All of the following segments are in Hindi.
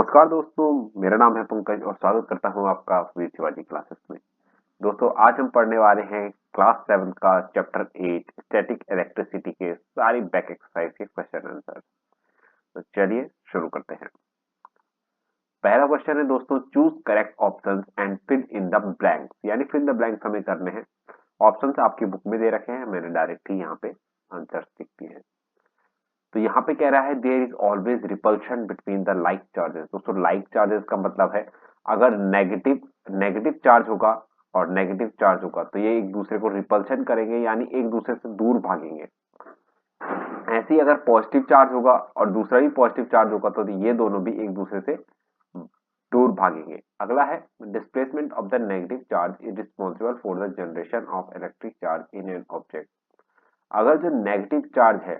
नमस्कार दोस्तों, मेरा नाम है पंकज और स्वागत करता हूं आपका वीर शिवाजी क्लासेस में। दोस्तों आज हम पढ़ने वाले हैं क्लास 7 का चैप्टर 8 स्टैटिक इलेक्ट्रिसिटी के सारी बैक एक्सरसाइज के क्वेश्चन आंसर। तो चलिए शुरू करते हैं। पहला क्वेश्चन है दोस्तों, choose correct options and fill in the blanks, यानी फिल द ब्लैंक्स हमें करने हैं। ऑप्शंस आपकी बुक में दे रखे हैं, मैंने डायरेक्ट ही यहाँ पे आंसर लिख दिए हैं। तो यहाँ पे कह रहा है there is always repulsion between the like charges. दोस्तों लाइक चार्जेस का मतलब है अगर नेगेटिव चार्ज होगा और नेगेटिव चार्ज होगा तो ये एक दूसरे को रिपल्शन करेंगे, यानी एक दूसरे से दूर भागेंगे। ऐसे ही अगर पॉजिटिव चार्ज होगा और दूसरा भी पॉजिटिव चार्ज होगा तो ये दोनों भी एक दूसरे से दूर भागेंगे। अगला है displacement of the negative charge is responsible for the generation of electric charge in an object. अगर जो नेगेटिव चार्ज है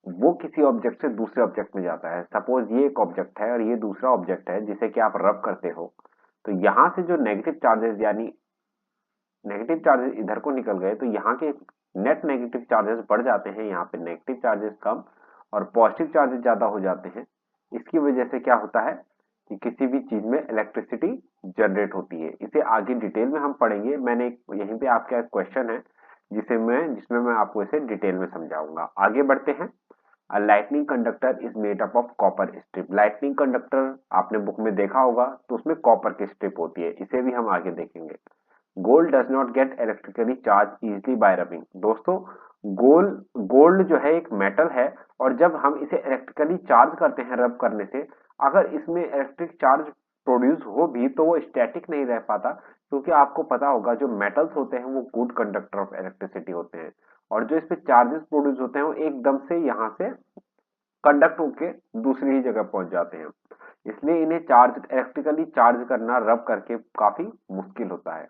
वो किसी ऑब्जेक्ट से दूसरे ऑब्जेक्ट में जाता है, सपोज ये एक ऑब्जेक्ट है और ये दूसरा ऑब्जेक्ट है जिसे कि आप रब करते हो, तो यहां से जो नेगेटिव चार्जेस यानी नेगेटिव चार्जेस इधर को निकल गए तो यहाँ के नेट नेगेटिव चार्जेस बढ़ जाते हैं, यहाँ पे नेगेटिव चार्जेस कम और पॉजिटिव चार्जेस ज्यादा हो जाते हैं। इसकी वजह से क्या होता है कि किसी भी चीज में इलेक्ट्रिसिटी जनरेट होती है। इसे आगे डिटेल में हम पढ़ेंगे। मैंने यहीं पे आपका एक क्वेश्चन है जिसमें मैं आपको इसे डिटेल में समझाऊंगा। आगे बढ़ते हैं। A lightning conductor is made up of copper strip. lightning conductor आपने बुक में देखा होगा तो उसमें कॉपर की स्ट्रिप होती है, इसे भी हम आगे देखेंगे। Gold does not gate electrically charge easily bye rubbing. दोस्तों गोल्ड जो है एक मेटल है और जब हम इसे इलेक्ट्रिकली चार्ज करते हैं रब करने से, अगर इसमें इलेक्ट्रिक चार्ज प्रोड्यूस हो भी तो वो स्टैटिक नहीं रह पाता, क्योंकि आपको पता होगा जो मेटल्स होते हैं वो गुड कंडक्टर ऑफ इलेक्ट्रिसिटी होते हैं और जो इस पे चार्जेस प्रोड्यूस होते हैं वो एकदम से यहाँ से कंडक्ट होके दूसरी ही जगह पहुंच जाते हैं। इसलिए इन्हें इलेक्ट्रिकली चार्ज करना रब करके काफी मुश्किल होता है।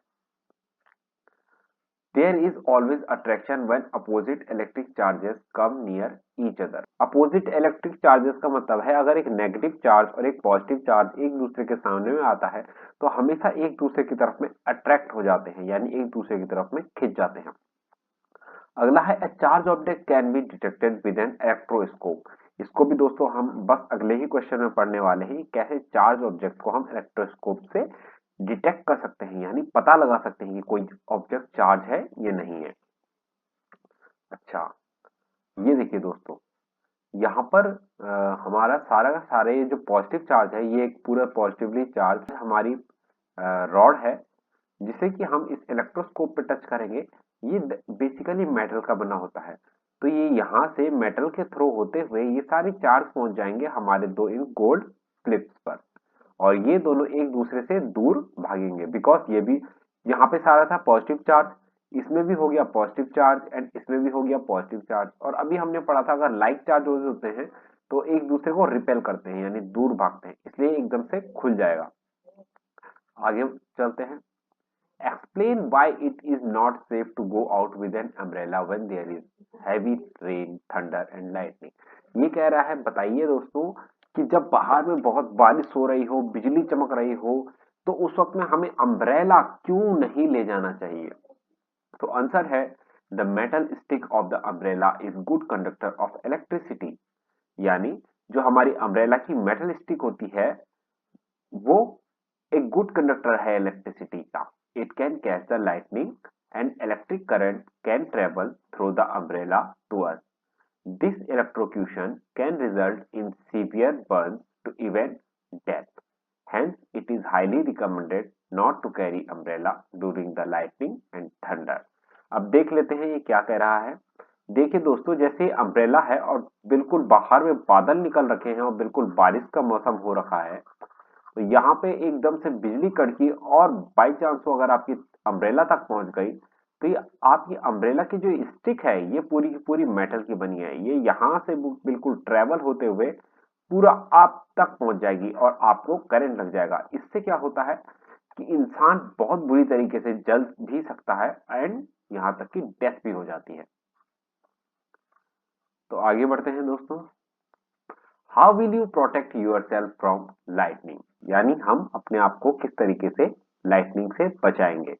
There is always attraction when opposite electric charges come near each other. Opposite electric charges का मतलब है अगर एक नेगेटिव चार्ज और एक पॉजिटिव चार्ज एक दूसरे के सामने में आता है तो हमेशा एक दूसरे की तरफ में अट्रैक्ट हो जाते हैं, यानी एक दूसरे की तरफ में खिंच जाते हैं। अगला है a charge object can be detected with an electroscope. इसको भी दोस्तों हम बस अगले ही क्वेश्चन में पढ़ने वाले हैं, कैसे चार्ज ऑब्जेक्ट को हम इलेक्ट्रोस्कोप से डिटेक्ट कर सकते हैं, यानी पता लगा सकते हैं कि कोई ऑब्जेक्ट चार्ज है या नहीं है। अच्छा, ये देखिए दोस्तों, यहाँ पर हमारा सारा का सारे जो पॉजिटिव चार्ज है ये एक पूरा पॉजिटिवली चार्ज हमारी रॉड है जिसे कि हम इस इलेक्ट्रोस्कोप पे टच करेंगे। ये बेसिकली मेटल का बना होता है, तो ये यहाँ से मेटल के थ्रू होते हुए ये सारे चार्ज पहुंच जाएंगे हमारे दो इन गोल्ड क्लिप्स पर और ये दोनों एक दूसरे से दूर भागेंगे, बिकॉज ये भी यहाँ पे सारा था पॉजिटिव चार्ज, इसमें भी हो गया पॉजिटिव चार्ज एंड इसमें भी हो गया पॉजिटिव चार्ज। और अभी हमने पढ़ा था अगर लाइक चार्ज होते हैं तो एक दूसरे को रिपेल करते हैं, यानी दूर भागते हैं, इसलिए एकदम से खुल जाएगा। आगे चलते हैं। Explain why it is not safe to go out with an umbrella when there is heavy rain, thunder and lightning. ये कह रहा है बताइए दोस्तों कि जब बाहर में बहुत बारिश हो रही हो, बिजली चमक रही हो, तो उस वक्त में हमें अम्ब्रेला क्यों नहीं ले जाना चाहिए? तो आंसर है the metal stick of the umbrella is good conductor of electricity. यानी जो हमारी अम्ब्रेला की मेटल स्टिक होती है वो एक गुड कंडक्टर है इलेक्ट्रिसिटी का। It can catch the lightning and electric current can travel through the umbrella to us. This electrocution can result in severe burns to even death. Hence, it is highly recommended not to carry umbrella during the lightning and thunder. अब देख लेते हैं ये क्या कह रहा है। देखिए दोस्तों, जैसे अम्ब्रेला है और बिल्कुल बाहर में बादल निकल रखे हैं और बिल्कुल बारिश का मौसम हो रखा है, तो यहाँ पे एकदम से बिजली कड़की और बाई चांस हो अगर आपकी अम्ब्रेला तक पहुंच गई तो ये आपकी अम्ब्रेला की जो स्टिक है ये पूरी की पूरी मेटल की बनी है, ये यहाँ से बिल्कुल ट्रेवल होते हुए पूरा आप तक पहुंच जाएगी और आपको करंट लग जाएगा। इससे क्या होता है कि इंसान बहुत बुरी तरीके से जल भी सकता है एंड यहाँ तक कि डेथ भी हो जाती है। तो आगे बढ़ते हैं दोस्तों। How will you protect yourself from lightning, यानी हम अपने आप को किस तरीके से लाइटनिंग से बचाएंगे?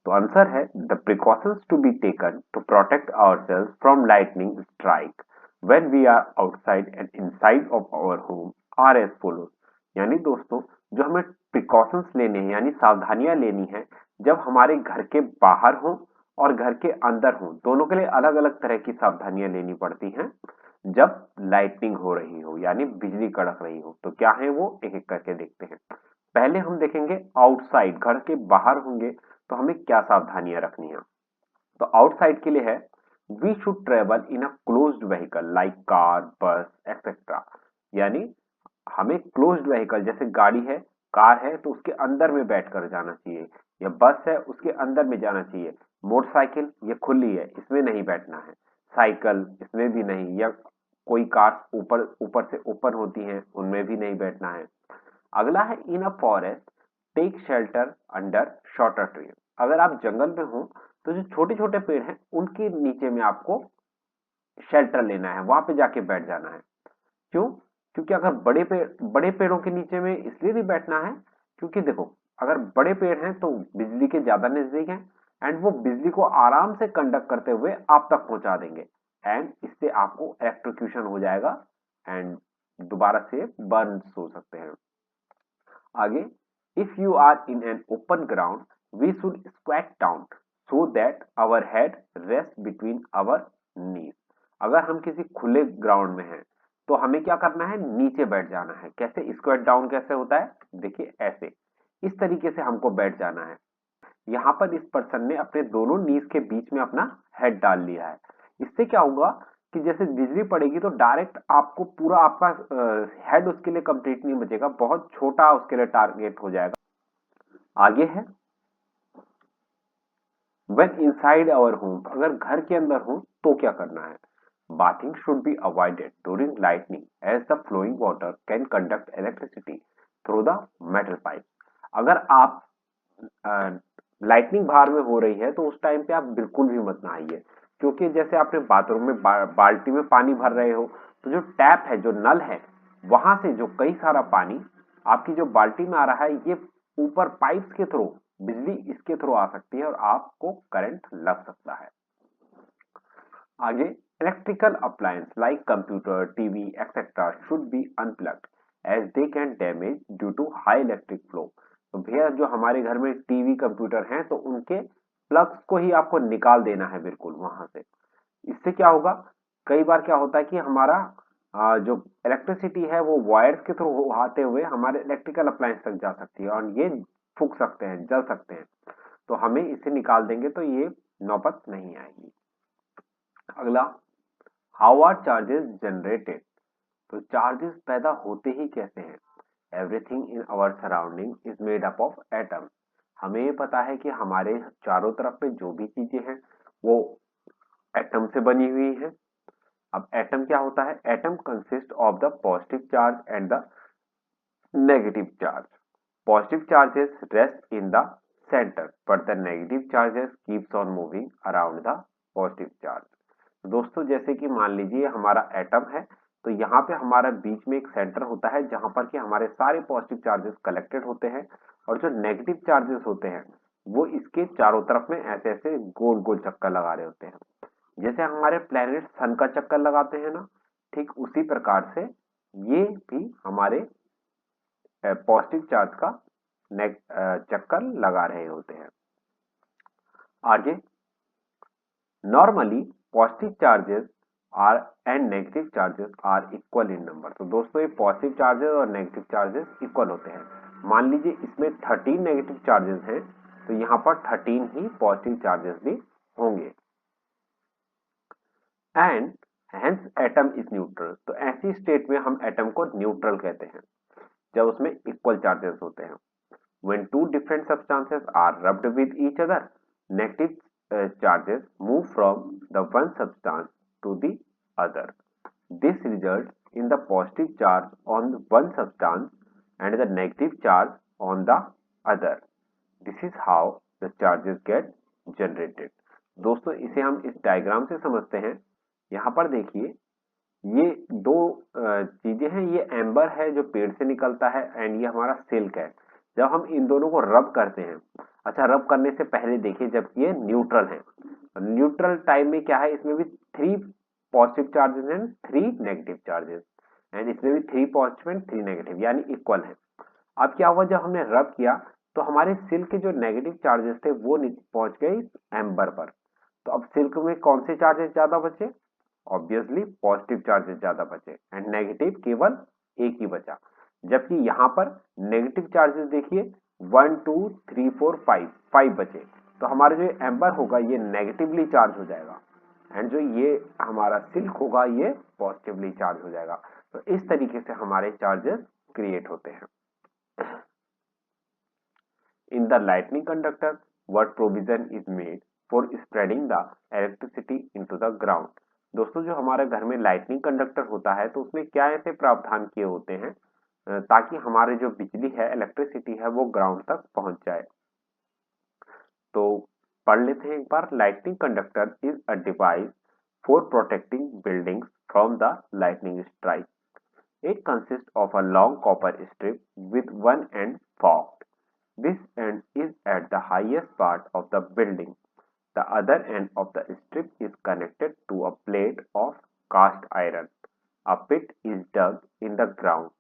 तो आंसर है the precautions to be taken to protect ourselves from lightning strike when we are outside and inside of our home are as follows. यानी दोस्तों जो हमें प्रिकॉशंस लेने हैं यानी सावधानियां लेनी है जब हमारे घर के बाहर हो और घर के अंदर हो, दोनों के लिए अलग अलग तरह की सावधानियां लेनी पड़ती हैं। जब लाइटनिंग हो रही हो यानी बिजली कड़क रही हो तो क्या है वो एक एक करके देखते हैं। पहले हम देखेंगे आउटसाइड, घर के बाहर होंगे तो हमें क्या सावधानियां रखनी है। तो आउटसाइड के लिए है we should travel in a closed vehicle like car, bus etcetera. यानी हमें क्लोज्ड व्हीकल जैसे गाड़ी है, कार है तो उसके अंदर में बैठकर जाना चाहिए, या बस है उसके अंदर में जाना चाहिए। मोटरसाइकिल ये खुली है, इसमें नहीं बैठना है। साइकिल इसमें भी नहीं, या कोई कार ऊपर ऊपर से ओपन होती हैं उनमें भी नहीं बैठना है। अगला है in a forest take shelter under shorter tree. अगर आप जंगल में हो तो जो छोटे छोटे पेड़ हैं उनके नीचे में आपको शेल्टर लेना है, वहां पे जाके बैठ जाना है। क्यों? क्योंकि अगर बड़े पेड़ों के नीचे में इसलिए नहीं बैठना है क्योंकि देखो अगर बड़े पेड़ हैं तो बिजली के ज्यादा नजदीक हैं एंड वो बिजली को आराम से कंडक्ट करते हुए आप तक पहुंचा देंगे एंड इससे आपको इलेक्ट्रोक्यूशन हो जाएगा एंड दोबारा से बर्न हो सकते हैं। आगे, if you are in an open ground we should squat down so that our head rest between our knees. अगर हम किसी खुले ग्राउंड में हैं तो हमें क्या करना है, नीचे बैठ जाना है। कैसे स्क्वैट डाउन कैसे होता है, देखिए ऐसे, इस तरीके से हमको बैठ जाना है। यहाँ पर इस पर्सन ने अपने दोनों नीज के बीच में अपना हेड डाल लिया है। इससे क्या होगा कि जैसे बिजली पड़ेगी तो डायरेक्ट आपको पूरा आपका हेड उसके लिए कंप्लीट नहीं बचेगा, बहुत छोटा उसके लिए टारगेट हो जाएगा। आगे है when inside our home, अगर घर के अंदर हो तो क्या करना है। Bathing should be avoided during lightning as the flowing water can conduct electricity through the metal pipe। अगर आप लाइटनिंग बाहर में हो रही है तो उस टाइम पे आप बिल्कुल भी मत नहाइए, क्योंकि जैसे आपने बाथरूम में बाल्टी में पानी भर रहे हो तो जो टैप है, जो नल है, वहां से जो कई सारा पानी आपकी जो बाल्टी में आ रहा है ये ऊपर पाइप्स के थ्रू, बिजली इसके थ्रू आ सकती है और आपको करंट लग सकता है। आगे, electrical appliance like computer, TV etcetera should be unplugged as they can damage due to high electric flow. तो भैया जो हमारे घर में टीवी कंप्यूटर हैं तो उनके प्लग्स को ही आपको निकाल देना है बिल्कुल वहां से। इससे क्या होगा, कई बार क्या होता है कि हमारा जो इलेक्ट्रिसिटी है वो वायर्स के थ्रू आते हुए हमारे इलेक्ट्रिकल अप्लायंस तक जा सकती है और ये फूक सकते हैं, जल सकते हैं। तो हमें इसे निकाल देंगे तो ये नौबत नहीं आएगी। अगला, हाउ आर चार्जेस जनरेटेड। तो चार्जेस पैदा होते ही कैसे हैं। Everything in our surrounding is made up of atom. हमें ये पता है कि हमारे चारों तरफ में जो भी चीजें हैं वो एटम से बनी हुई है। अब एटम क्या होता है, atom consist of the positive charge and the negative charge. Positive charges rest in the center but the negative charges keeps on moving around the positive charge। दोस्तों जैसे कि मान लीजिए हमारा एटम है तो यहाँ पे हमारा बीच में एक सेंटर होता है जहां पर कि हमारे सारे पॉजिटिव चार्जेस कलेक्टेड होते हैं और जो नेगेटिव चार्जेस होते हैं वो इसके चारों तरफ में ऐसे ऐसे गोल गोल चक्कर लगा रहे होते हैं। जैसे हमारे प्लेनेट सन का चक्कर लगाते हैं ना, ठीक उसी प्रकार से ये भी हमारे पॉजिटिव चार्ज का चक्कर लगा रहे होते हैं। आगे, normally positive charges are and negative charges are equal in number. तो दोस्तों ये पॉजिटिव चार्जेस और नेगेटिव चार्जेस इक्वल होते हैं। मान लीजिए इसमें 13 नेगेटिव चार्जेस हैं तो यहाँ पर 13 ही पॉजिटिव चार्जेस भी होंगे। And hence atom is neutral. तो ऐसी स्टेट में हम एटम को न्यूट्रल कहते हैं जब उसमें इक्वल चार्जेस होते हैं। When two different substances are rubbed with each other, negative charges move from the one substance to the other. This results in the positive charge on one substance and the negative charge on the other. This is how the charges get generated. दोस्तों इसे हम इस डायग्राम से समझते हैं। यहाँ पर देखिए ये दो चीजें हैं, ये एम्बर है जो पेड़ से निकलता है एंड ये हमारा सिल्क है। जब हम इन दोनों को रब करते हैं, अच्छा रब करने से पहले देखिए जब ये न्यूट्रल है, न्यूट्रल टाइम में क्या है, इसमें भी 3 positive charges and 3 negative charges. And इसमें भी 3 पॉजिटिव एंड 3 नेगेटिव यानी इक्वल है। अब क्या हुआ, जब हमने रब किया तो हमारे सिल्क के जो नेगेटिव चार्जेस थे वो पहुंच गए इस एम्बर पर। तो अब सिल्क में कौन से चार्जेस ज्यादा बचे? ऑब्वियसली पॉजिटिव चार्जेस ज्यादा बचे एंड नेगेटिव केवल एक ही बचा। जबकि यहाँ पर नेगेटिव चार्जेस देखिए 1 2 3 4 5 बचे। तो हमारा जो एम्बर होगा ये नेगेटिवली चार्ज हो जाएगा एंड जो ये हमारा सिल्क होगा ये पॉजिटिवली चार्ज हो जाएगा। तो इस तरीके से हमारे चार्जेस क्रिएट होते हैं। In the lightning conductor, what provision is made for spreading the electricity into the ground? दोस्तों जो हमारे घर में लाइटनिंग कंडक्टर होता है तो उसमें क्या ऐसे प्रावधान किए होते हैं ताकि हमारे जो बिजली है, इलेक्ट्रिसिटी है, वो ग्राउंड तक पहुंच जाए। तो पढ़ लेते हैं एक बार। Lightning conductor is a device for protecting buildings from the lightning strike. It consists of a long copper strip with one end forked. This end is at the highest part of the building. The other end of the strip is connected to a plate of cast iron. A pit is dug in the ground.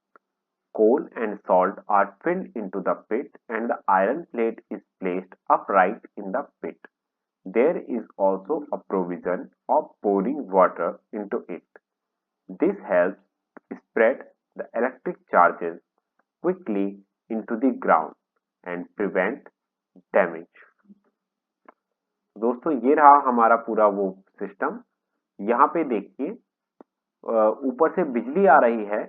Coal and salt are filled into the pit and the iron plate is placed upright in the pit. There is also a provision of pouring water into it. This helps spread the electric charges quickly into the ground and prevent damage. दोस्तों ये रहा हमारा पूरा वो सिस्टम। यहाँ पे देखिए ऊपर से बिजली आ रही है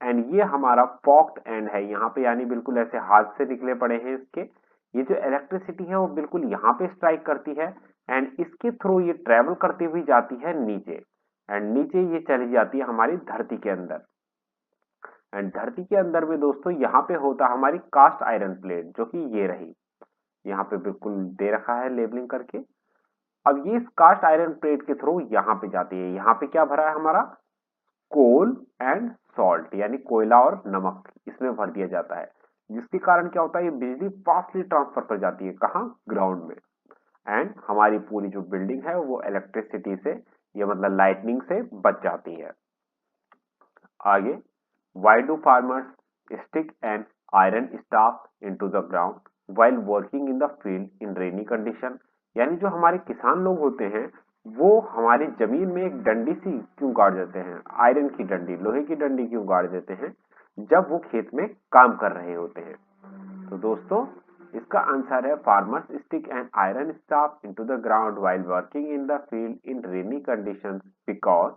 एंड ये हमारा फॉक्ड एंड है यहाँ पे, यानी बिल्कुल ऐसे हाथ से निकले पड़े हैं इसके। ये जो इलेक्ट्रिसिटी है वो बिल्कुल यहाँ पे स्ट्राइक करती है एंड इसके थ्रू ये ट्रेवल करती हुई जाती है नीचे एंड नीचे ये चली जाती है हमारी धरती के अंदर। एंड धरती के अंदर में दोस्तों यहाँ पे होता है हमारी कास्ट आयरन प्लेट, जो कि ये रही, यहाँ पे बिल्कुल दे रखा है लेबलिंग करके। अब ये इस कास्ट आयरन प्लेट के थ्रू यहाँ पे जाती है। यहाँ पे क्या भरा है हमारा? कोल एंड सॉल्ट, यानी कोयला और नमक इसमें भर दिया जाता है, जिसके कारण क्या होता है ये बिजली फास्टली ट्रांसफर कर जाती है। कहाँ? ग्राउंड में। एंड हमारी पूरी जो बिल्डिंग है वो इलेक्ट्रिसिटी से, ये मतलब लाइटनिंग से बच जाती है। आगे, why do farmers stick an iron staff into the ground while working in the field in rainy condition? यानी जो हमारे किसान लोग होते हैं वो हमारी जमीन में एक डंडी सी क्यों गाड़ देते हैं? आयरन की डंडी, लोहे की डंडी क्यों गाड़ देते हैं जब वो खेत में काम कर रहे होते हैं? तो दोस्तों इसका आंसर है farmers stick an iron staff into the ground while working in the field in rainy conditions because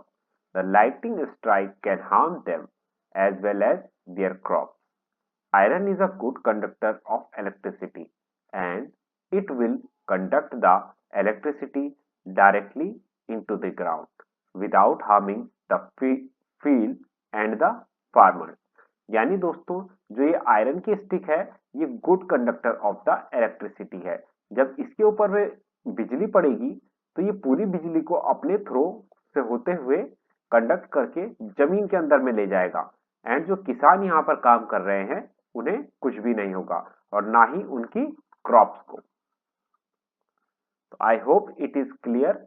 the lightning strike can harm them as well as their crops. Iron is a good conductor of electricity and it will conduct the electricity directly into the ground without harming the field and the farmers. यानी दोस्तों जो ये आयरन की स्टिक है ये good conductor of the electricity है। जब इसके ऊपर में बिजली पड़ेगी तो ये पूरी बिजली को अपने थ्रो से होते हुए कंडक्ट करके जमीन के अंदर में ले जाएगा एंड जो किसान यहाँ पर काम कर रहे हैं उन्हें कुछ भी नहीं होगा और ना ही उनकी क्रॉप्स को। तो I hope it is clear.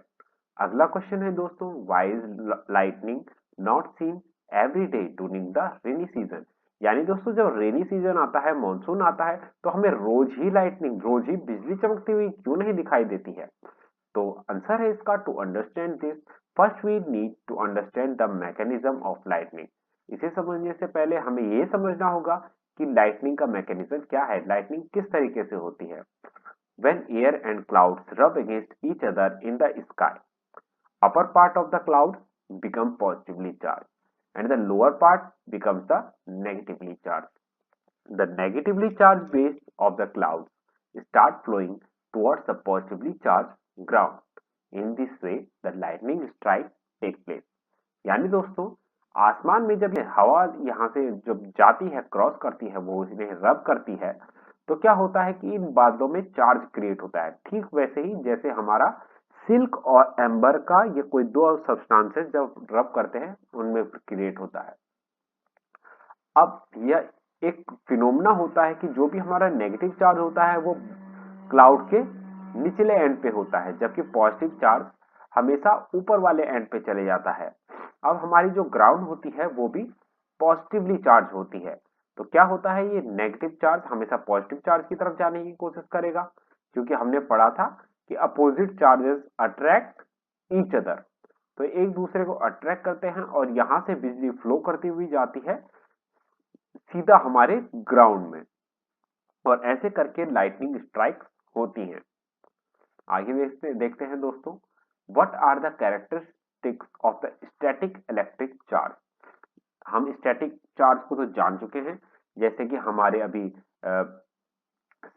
अगला क्वेश्चन है दोस्तों, why is lightning not seen every day during the rainy season? यानी दोस्तों जब रेनी सीजन आता है, मॉनसून आता है, तो हमें रोज ही लाइटनिंग, रोज ही बिजली चमकती हुई क्यों नहीं दिखाई देती है? तो आंसर है इसका, to understand this first we need to understand the mechanism of lightning. इसे समझने से पहले हमें यह समझना होगा कि लाइटनिंग का मैकेनिज्म क्या है, लाइटनिंग किस तरीके से होती है। When air and clouds rub against each other in the sky, upper part of the cloud become positively charged and the lower part becomes the negatively charged. The negatively charged base of the clouds start flowing towards the positively charged ground. In this way, the lightning strike takes place. यानी दोस्तों आसमान में जब हवा यहाँ से जब जाती है, क्रॉस करती है, वो इन्हें रब करती है, तो क्या होता है कि इन बादलों में चार्ज क्रिएट होता है। ठीक वैसे ही जैसे हमारा सिल्क और एम्बर का ये कोई दो सब्सटेंसेस जब रब करते हैं उनमें क्रिएट होता है। अब यह एक फिनोमेना होता है कि जो भी हमारा नेगेटिव चार्ज होता है वो क्लाउड के निचले एंड पे होता है, जबकि पॉजिटिव चार्ज हमेशा ऊपर वाले एंड पे चले जाता है। अब हमारी जो ग्राउंड होती है वो भी पॉजिटिवली चार्ज होती है। तो क्या होता है, ये नेगेटिव चार्ज हमेशा पॉजिटिव चार्ज की तरफ जाने की कोशिश करेगा, क्योंकि हमने पढ़ा था कि opposite charges attract each other. तो एक दूसरे को अट्रैक्ट करते हैं और यहां से बिजली फ्लो करती हुई जाती है सीधा हमारे ग्राउंड में, और ऐसे करके लाइटनिंग स्ट्राइक्स होती हैं। आगे देखते हैं दोस्तों, what are the characteristics of the static electric charge. हम स्टैटिक चार्ज को तो जान चुके हैं, जैसे कि हमारे अभी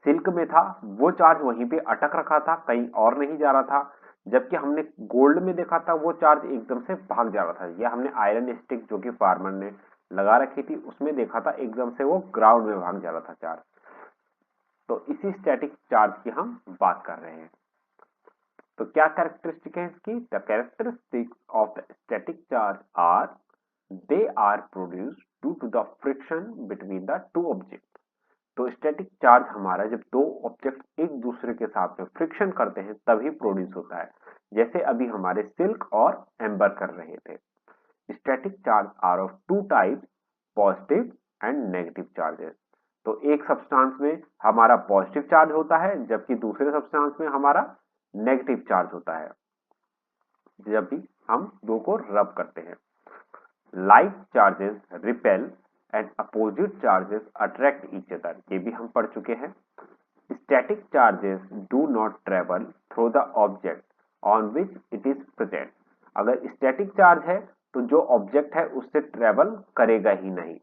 सिल्क में था, वो चार्ज वहीं पे अटक रखा था, कहीं और नहीं जा रहा था। जबकि हमने गोल्ड में देखा था वो चार्ज एकदम से भाग जा रहा था। या हमने आयरन स्टिक जो कि फार्मर ने लगा रखी थी उसमें देखा था, एकदम से वो ग्राउंड में भाग जा रहा था चार्ज। तो इसी स्टैटिक चार्ज की हम बात कर रहे हैं। तो क्या कैरेक्टरिस्टिक है इसकी? The characteristics of the static charge are they are produced due to the friction between the two object. तो स्टैटिक चार्ज हमारा जब दो ऑब्जेक्ट एक दूसरे के साथ में फ्रिक्शन करते हैं तभी प्रोड्यूस होता है, जैसे अभी हमारे सिल्क और एम्बर कर रहे थे। Static charge are of two types, positive and negative charges. तो एक सब्सटेंस में हमारा पॉजिटिव चार्ज होता है, जबकि दूसरे सब्सटेंस में हमारा नेगेटिव चार्ज होता है जब भी हम दो को रब करते हैं। Like charges repel and opposite charges attract each other, ये भी हम पढ़ चुके हैं। Static charges do not travel through the object on which it is present. अगर स्टैटिक चार्ज है तो जो ऑब्जेक्ट है उससे ट्रेवल करेगा ही नहीं।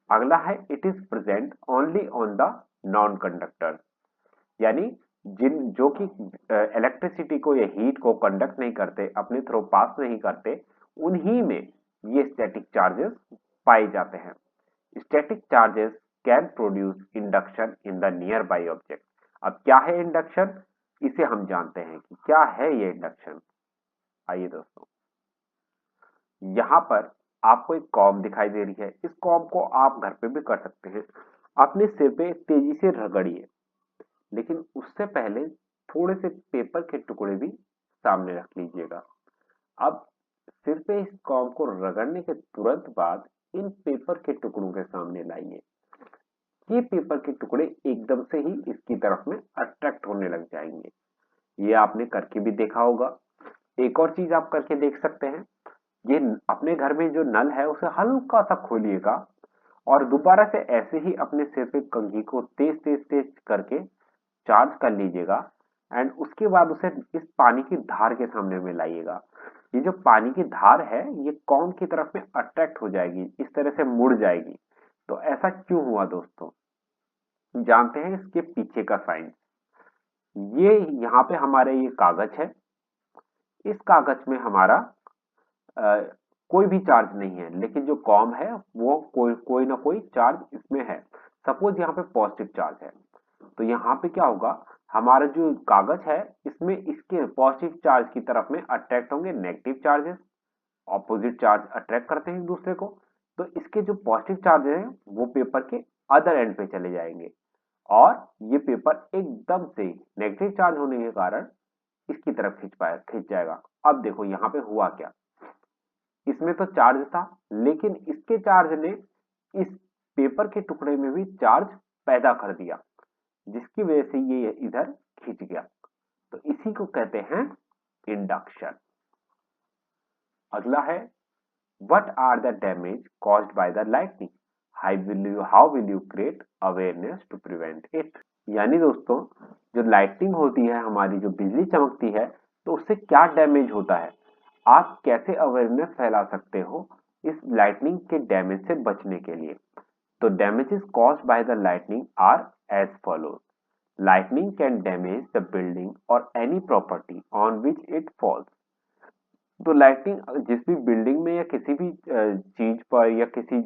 अगला है it is present only on the non conductor, यानी जो कि इलेक्ट्रिसिटी को या हीट को कंडक्ट नहीं करते, अपने थ्रू पास नहीं करते, उन्हीं में ये स्टैटिक चार्जेस पाए जाते हैं। Static charges can produce induction in the near by object. अब क्या है इंडक्शन, इसे हम जानते हैं कि क्या है ये इंडक्शन। आइए दोस्तों, यहां पर आपको एक कॉम दिखाई दे रही है। इस कॉम को आप घर पे भी कर सकते हैं। अपने सिर पे तेजी से रगड़िए, लेकिन उससे पहले थोड़े से पेपर के टुकड़े भी सामने रख लीजिएगा। अब सिर पे इस कॉम को रगड़ने के तुरंत बाद इन पेपर के टुकड़ों के सामने लाइए। ये पेपर के टुकड़े एकदम से ही इसकी तरफ में अट्रैक्ट होने लग जाएंगे। ये आपने करके भी देखा होगा। एक और चीज आप करके देख सकते हैं, ये अपने घर में जो नल है उसे हल्का सा खोलिएगा और दोबारा से ऐसे ही अपने सिर पे कंघी को तेज तेज तेज करके चार्ज कर लीजिएगा, एंड उसके बाद उसे इस पानी की धार के सामने में लाइएगा। ये जो पानी की धार है ये कॉम की तरफ में अट्रैक्ट हो जाएगी, इस तरह से मुड़ जाएगी। तो ऐसा क्यों हुआ दोस्तों, जानते हैं इसके पीछे का साइंस। ये यहाँ पे हमारे ये कागज है, इस कागज में हमारा कोई भी चार्ज नहीं है, लेकिन जो कॉम है वो कोई ना कोई चार्ज इसमें है। सपोज यहाँ पे पॉजिटिव चार्ज है, तो यहाँ पे क्या होगा, हमारा जो कागज है इसमें इसके पॉजिटिव चार्ज की तरफ में अट्रैक्ट होंगे negative charges. Opposite charge attract करते हैं एक दूसरे को, तो इसके जो पॉजिटिव चार्ज है वो पेपर के अदर एंड पे चले जाएंगे और ये पेपर एकदम से नेगेटिव चार्ज होने के कारण इसकी तरफ खिंच जाएगा। अब देखो यहाँ पे हुआ क्या, इसमें तो चार्ज था लेकिन इसके चार्ज ने इस पेपर के टुकड़े में भी चार्ज पैदा कर दिया, जिसकी वजह से ये इधर खिंच गया। तो इसी को कहते हैं इंडक्शन। अगला है what are the damage caused by the lightning, how will you create awareness to prevent it. यानी दोस्तों, जो लाइटनिंग होती है, हमारी जो बिजली चमकती है, तो उससे क्या डैमेज होता है, आप कैसे अवेयरनेस फैला सकते हो इस लाइटनिंग के डैमेज से बचने के लिए। तो damages caused by the lightning are as follows. Lightning can damage the building और any property on which it falls. तो लाइटनिंग जिस भी बिल्डिंग में या किसी भी चीज पर या किसी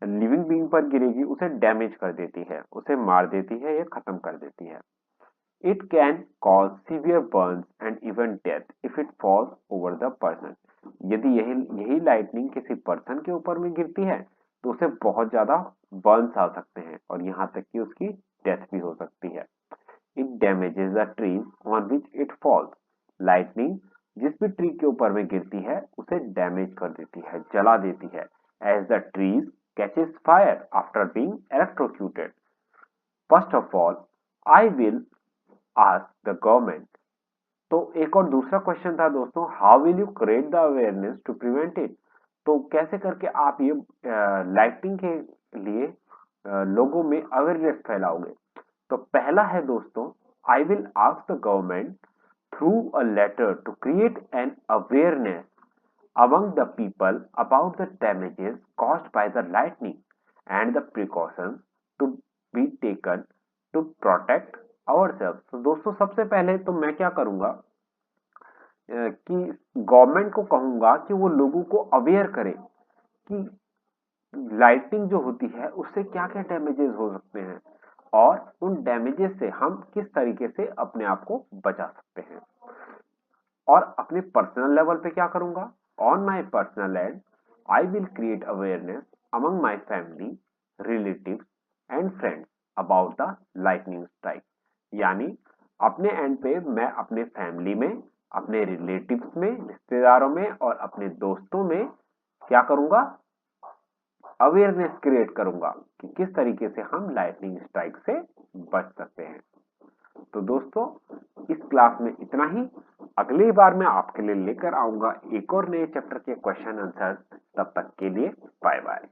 लिविंग बीइंग पर गिरेगी उसे डैमेज कर देती है, उसे मार देती है या खत्म कर देती है। It can cause severe burns and even death if it falls over the person. यदि यही लाइटनिंग किसी पर्सन के ऊपर में गिरती है तो उसे बहुत ज्यादा बर्न्स आ सकते हैं और यहाँ तक कि उसकी डेथ भी हो सकती है। It damages the trees on which it falls. Lightning जिस भी ट्री के ऊपर में गिरती है उसे डैमेज कर देती है, जला देती है। as the trees catches fire after being electrocuted. First of all, I will ask the government. तो एक और दूसरा क्वेश्चन था दोस्तों, how will you create the awareness to prevent it. तो कैसे करके आप ये लाइटिंग के लिए लोगों में अवेयरनेस फैलाओगे। तो पहला है दोस्तों, I will ask the government through a letter to create an awareness among the people about the damages caused by the lightning and the precautions to be taken to protect ourselves। तो दोस्तों सबसे पहले तो मैं क्या करूंगा कि गवर्नमेंट को कहूंगा कि वो लोगों को अवेयर करे कि लाइटिंग जो होती है उससे क्या क्या डैमेजेस हो सकते हैं और उन डैमेजेस से हम किस तरीके से अपने आप को बचा सकते हैं। और अपने पर्सनल लेवल पे क्या करूंगा, on my personal and I will create awareness among my family, relatives and friends about the lightning strike. यानी अपने एंड पे मैं अपने फैमिली में, अपने रिलेटिव्स में, रिश्तेदारों में और अपने दोस्तों में क्या करूंगा, अवेयरनेस क्रिएट करूंगा कि किस तरीके से हम लाइटनिंग स्ट्राइक से बच सकते हैं। तो दोस्तों इस क्लास में इतना ही। अगली बार मैं आपके लिए लेकर आऊंगा एक और नए चैप्टर के क्वेश्चन आंसर। तब तक के लिए बाय बाय।